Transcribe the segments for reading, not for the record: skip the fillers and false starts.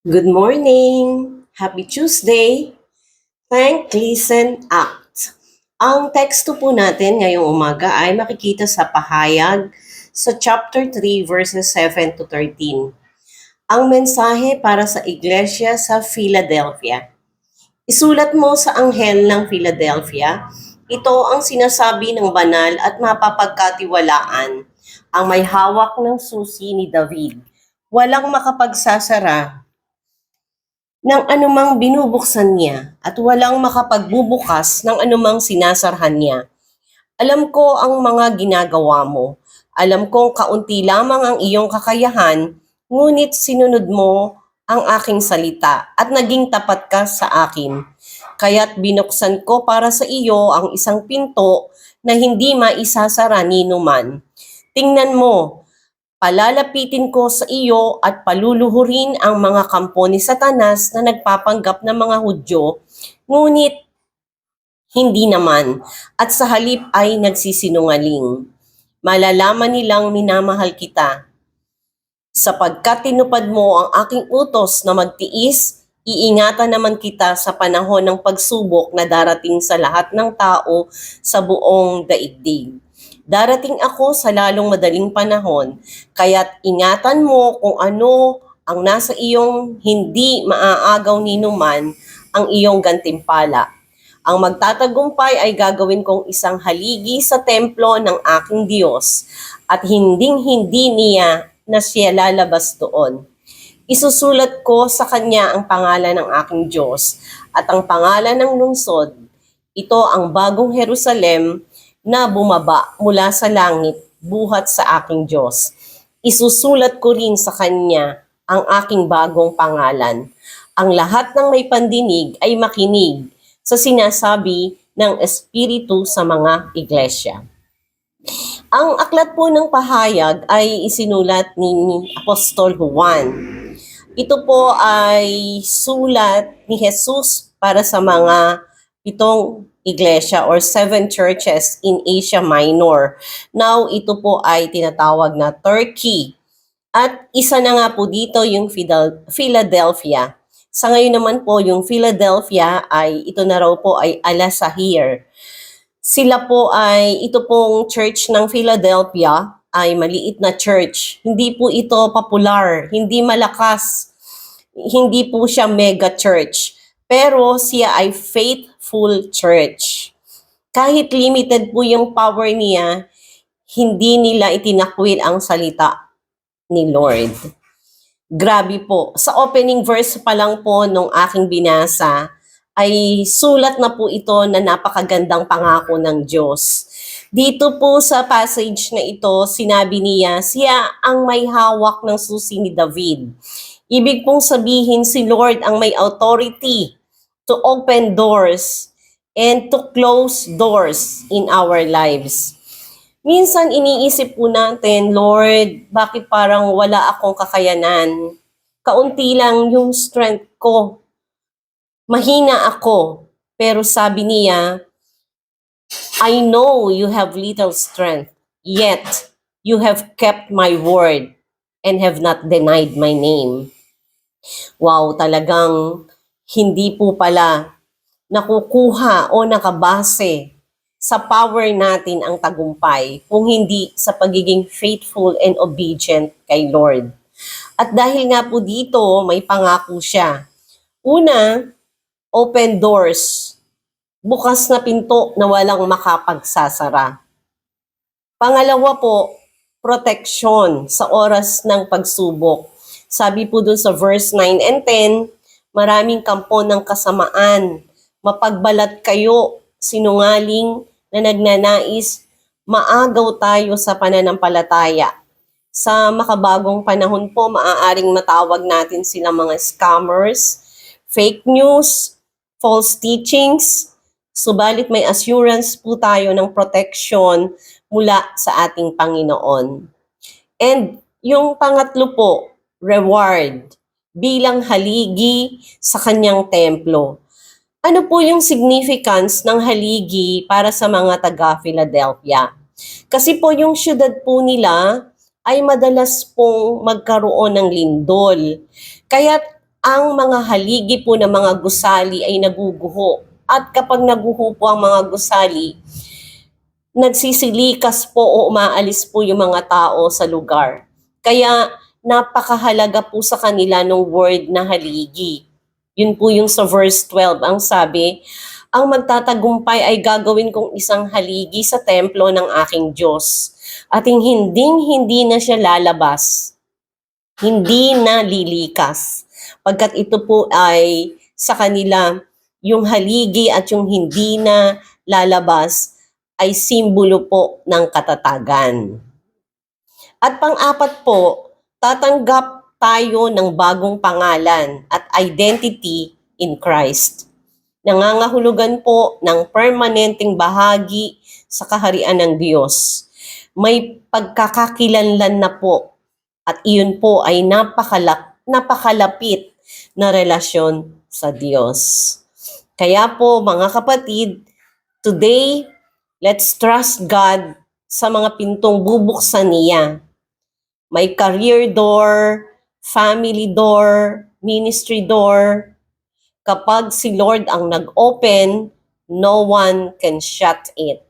Good morning! Happy Tuesday! Think, Listen, Act. Ang teksto po natin ngayong umaga ay makikita sa pahayag sa chapter 3 verses 7 to 13. Ang mensahe para sa iglesia sa Philadelphia. Isulat mo sa anghel ng Philadelphia, ito ang sinasabi ng banal at mapapagkatiwalaan, ang may hawak ng susi ni David. Walang makapagsasara ng anumang binubuksan niya at walang makapagbubukas ng anumang sinasarhan niya. Alam ko ang mga ginagawa mo. Alam kong kaunti lamang ang iyong kakayahan, ngunit sinunod mo ang aking salita at naging tapat ka sa akin. Kaya't binuksan ko para sa iyo ang isang pinto na hindi maisasara ni numan. Tingnan mo, palalapitin ko sa iyo at paluluhurin ang mga kampo ni Satanas na nagpapanggap ng mga Hudyo, ngunit hindi naman, at sa halip ay nagsisinungaling. Malalaman nilang minamahal kita. Sapagkat tinupad mo ang aking utos na magtiis, iingatan naman kita sa panahon ng pagsubok na darating sa lahat ng tao sa buong daigdig. Darating ako sa lalong madaling panahon, kaya't ingatan mo kung ano ang nasa iyong hindi maaagaw ni numan ang iyong gantimpala. Ang magtatagumpay ay gagawin kong isang haligi sa templo ng aking Diyos at hinding-hindi niya na siya lalabas doon. Isusulat ko sa kanya ang pangalan ng aking Diyos at ang pangalan ng lungsod. Ito ang bagong Jerusalem na bumaba mula sa langit buhat sa aking Diyos. Isusulat ko rin sa kanya ang aking bagong pangalan. Ang lahat ng may pandinig ay makinig sa sinasabi ng Espiritu sa mga iglesia. Ang aklat po ng pahayag ay isinulat ni Apostol Juan. Ito po ay sulat ni Jesus para sa mga 7 iglesia or 7 churches in Asia Minor. Now, ito po ay tinatawag na Turkey. At isa na nga po dito yung Philadelphia. Sa ngayon naman po, yung Philadelphia ay ito na raw po ay Al-Sahir. Sila po ay, ito pong church ng Philadelphia ay maliit na church. Hindi po ito popular, hindi malakas, hindi po siya mega church. Pero siya ay faithful church. Kahit limited po yung power niya, hindi nila itinakwil ang salita ni Lord. Grabe po. Sa opening verse pa lang po nung aking binasa, ay sulat na po ito na napakagandang pangako ng Diyos. Dito po sa passage na ito, sinabi niya, siya ang may hawak ng susi ni David. Ibig pong sabihin si Lord ang may authority to open doors and to close doors in our lives. Minsan iniisip po natin, Lord, bakit parang wala akong kakayanan? Kaunti lang yung strength ko. Mahina ako. Pero sabi niya, I know you have little strength, yet you have kept my word and have not denied my name. Wow, talagang hindi po pala nakukuha o nakabase sa power natin ang tagumpay kung hindi sa pagiging faithful and obedient kay Lord. At dahil nga po dito, may pangako siya. Una, open doors. Bukas na pinto na walang makapagsasara. Pangalawa po, protection sa oras ng pagsubok. Sabi po dun sa verse 9 and 10, maraming kampo ng kasamaan. Mapagbalat kayo, sinungaling na nagnanais, maagaw tayo sa pananampalataya. Sa makabagong panahon po, maaaring matawag natin sila mga scammers, fake news, false teachings. Subalit may assurance po tayo ng protection mula sa ating Panginoon. And yung pangatlo po, reward bilang haligi sa kanyang templo. Ano po yung significance ng haligi para sa mga taga-Philadelphia? Kasi po yung syudad po nila ay madalas pong magkaroon ng lindol. Kaya ang mga haligi po ng mga gusali ay naguguho. At kapag naguho po ang mga gusali, nagsisilikas po o umaalis po yung mga tao sa lugar. Kaya napakahalaga po sa kanila ng word na haligi. Yun po yung sa verse 12, ang sabi, ang magtatagumpay ay gagawin kong isang haligi sa templo ng aking Diyos. At hindi na siya lalabas. Hindi na lilikas. Pagkat ito po ay sa kanila, yung haligi at yung hindi na lalabas ay simbolo po ng katatagan. At pang-apat po, tatanggap tayo ng bagong pangalan at identity in Christ. Nangangahulugan po ng permanenteng bahagi sa kaharian ng Diyos. May pagkakakilanlan na po at iyon po ay napakalapit na relasyon sa Diyos. Kaya po mga kapatid, today, let's trust God sa mga pintong bubuksan niya. May career door, family door, ministry door. Kapag si Lord ang nag-open, no one can shut it.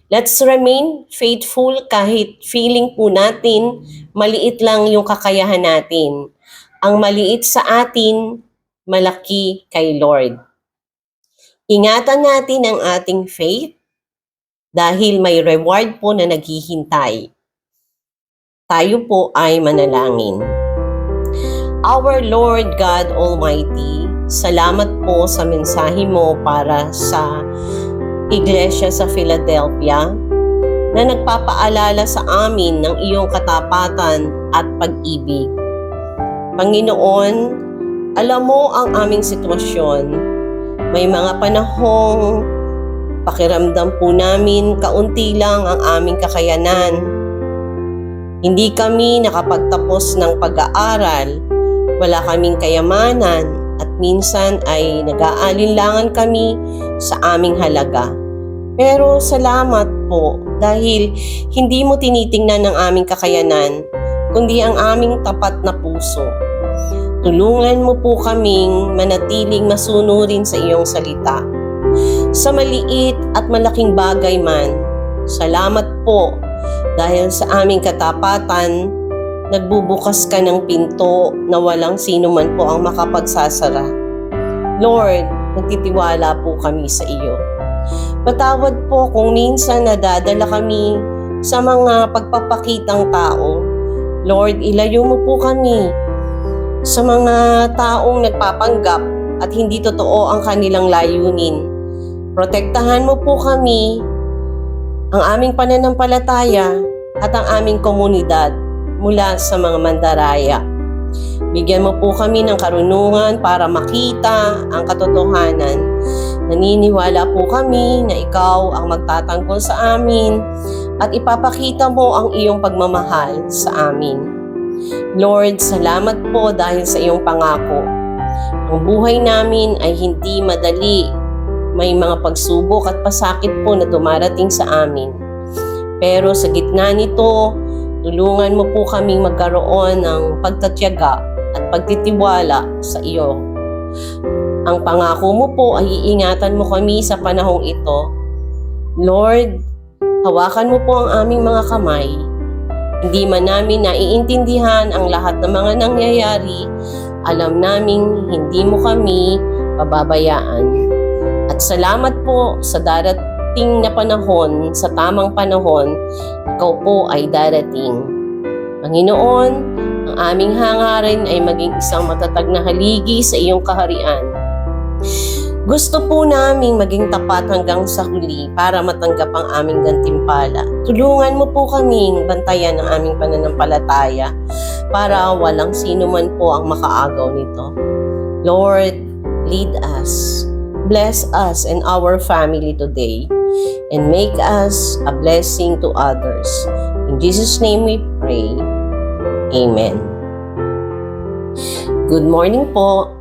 Let's remain faithful kahit feeling po natin maliit lang yung kakayahan natin. Ang maliit sa atin, malaki kay Lord. Ingatan natin ang ating faith dahil may reward po na naghihintay. Tayo po ay manalangin. Our Lord God Almighty, salamat po sa mensahe mo para sa Iglesia sa Philadelphia na nagpapaalala sa amin ng iyong katapatan at pag-ibig. Panginoon, alam mo ang aming sitwasyon. May mga panahong pakiramdam po namin kaunti lang ang aming kakayanan. Hindi kami nakapagtapos ng pag-aaral, wala kaming kayamanan at minsan ay nag-aalinlangan kami sa aming halaga. Pero salamat po dahil hindi mo tinitingnan ang aming kakayanan, kundi ang aming tapat na puso. Tulungan mo po kaming manatiling masunurin sa iyong salita. Sa maliit at malaking bagay man, salamat po dahil sa aming katapatan, nagbubukas ka ng pinto na walang sino man po ang makapagsasara. Lord, nagtitiwala po kami sa iyo. Patawad po kung minsan nadadala kami sa mga pagpapakitang tao. Lord, ilayo mo po kami sa mga taong nagpapanggap at hindi totoo ang kanilang layunin. Protektahan mo po kami, ang aming pananampalataya at ang aming komunidad mula sa mga mandaraya. Bigyan mo po kami ng karunungan para makita ang katotohanan. Naniniwala po kami na ikaw ang magtatanggol sa amin at ipapakita mo ang iyong pagmamahal sa amin. Lord, salamat po dahil sa iyong pangako. Ang buhay namin ay hindi madali. May mga pagsubok at pasakit po na dumarating sa amin. Pero sa gitna nito, tulungan mo po kaming magkaroon ng pagtatyaga at pagtitiwala sa iyo. Ang pangako mo po ay iingatan mo kami sa panahong ito. Lord, hawakan mo po ang aming mga kamay. Hindi man namin naiintindihan ang lahat ng mga nangyayari, alam naming hindi mo kami pababayaan. At salamat po sa darating na panahon, sa tamang panahon, ikaw po ay darating. Panginoon, ang aming hangarin ay maging isang matatag na haligi sa iyong kaharian. Gusto po naming maging tapat hanggang sa huli para matanggap ang aming gantimpala. Tulungan mo po kaming bantayan ang aming pananampalataya para walang sino man po ang makaagaw nito. Lord, lead us. Bless us and our family today and make us a blessing to others. In Jesus' name we pray. Amen. Good morning po.